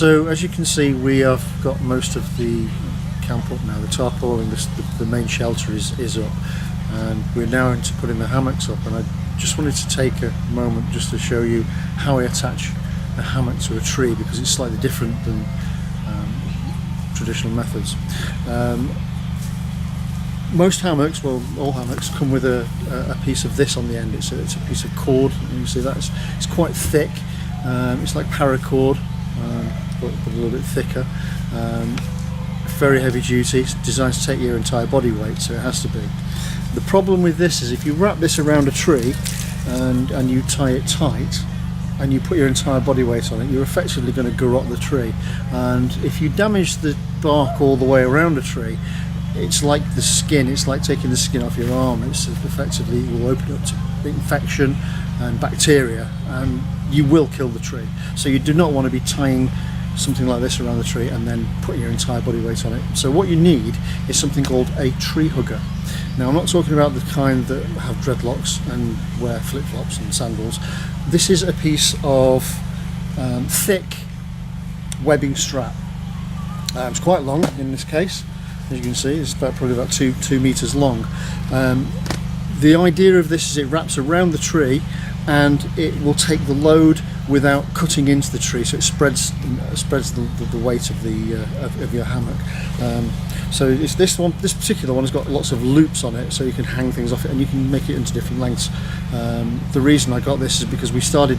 So as you can see, we have got most of the camp up now. The tarpaulin, the main shelter is up, and we're now into putting the hammocks up. And I just wanted to take a moment just to show you how I attach a hammock to a tree, because it's slightly different than traditional methods. Most hammocks, well, all hammocks come with a piece of this on the end. It's a piece of cord, and you see that it's quite thick. It's like paracord, but a little bit thicker. Very heavy duty. It's designed to take your entire body weight, so it has to be. The problem with this is if you wrap this around a tree and you tie it tight and you put your entire body weight on it, you're effectively going to garrot the tree. And if you damage the bark all the way around a tree, it's like the skin, it's like taking the skin off your arm. It's effectively, it will open up to infection and bacteria, and you will kill the tree. So you do not want to be tying something like this around the tree and then putting your entire body weight on it. So what you need is something called a tree hugger. Now, I'm not talking about the kind that have dreadlocks and wear flip-flops and sandals. This is a piece of thick webbing strap. It's quite long in this case. As you can see, it's probably about two meters long. The idea of this is it wraps around the tree and it will take the load without cutting into the tree, so it spreads the weight of your hammock. So it's this particular one has got lots of loops on it, so you can hang things off it and you can make it into different lengths. The reason I got this is because we started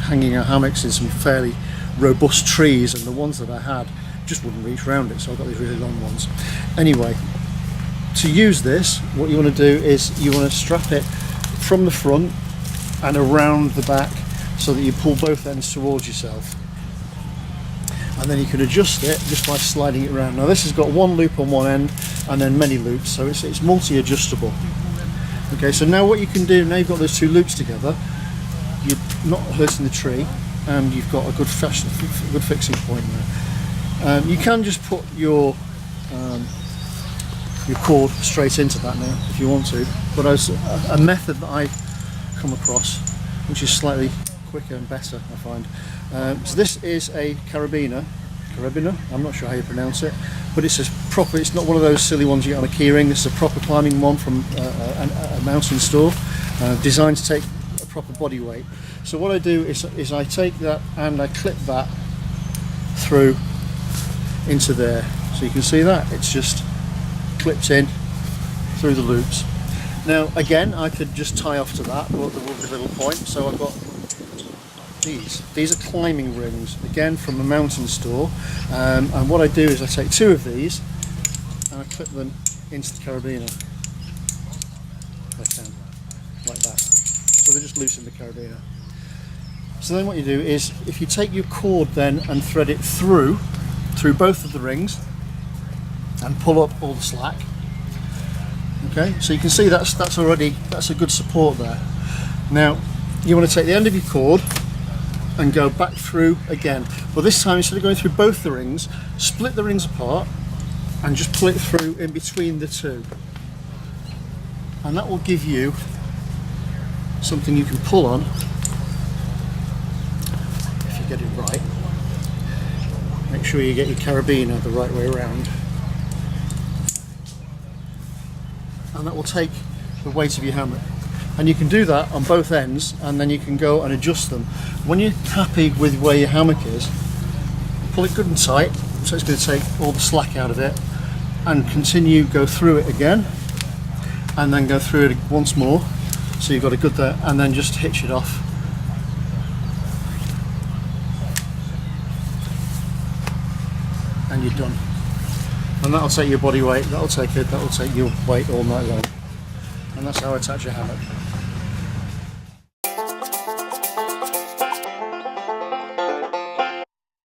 hanging our hammocks in some fairly robust trees, and the ones that I had just wouldn't reach around it, so I got these really long ones. Anyway, to use this, what you want to do is you want to strap it from the front and around the back, so that you pull both ends towards yourself, and then you can adjust it just by sliding it around. Now this has got one loop on one end and then many loops, so it's multi-adjustable. Okay, so now what you can do, now you've got those two loops together, you're not hurting the tree, and you've got a good fixing point there. You can just put your cord straight into that now if you want to, but as a method that I've come across, which is slightly quicker and better, I find. So this is a Carabiner, I'm not sure how you pronounce it, but it's not one of those silly ones you get on a keyring. This is a proper climbing one from a mountain store, designed to take a proper body weight. So what I do is I take that and I clip that through into there. So you can see that, it's just clipped in through the loops. Now again, I could just tie off to that, but there will be little point, so I've got these are climbing rings, again from a mountain store, and what I do is I take two of these and I clip them into the carabiner, if I can, like that, so they just loosen the carabiner. So then what you do is, if you take your cord then and thread it through both of the rings and pull up all the slack, okay, so you can see that's a good support there. Now you want to take the end of your cord and go back through again, but this time instead of going through both the rings, split the rings apart and just pull it through in between the two, and that will give you something you can pull on if you get it right. Make sure you get your carabiner the right way around, and that will take the weight of your hammock. And you can do that on both ends, and then you can go and adjust them. When you're happy with where your hammock is, pull it good and tight, so it's going to take all the slack out of it, and go through it again, and then go through it once more, so you've got a good there, and then just hitch it off. And you're done. And that'll take your body weight, that'll take your weight all night long. And that's how I attach a hammock.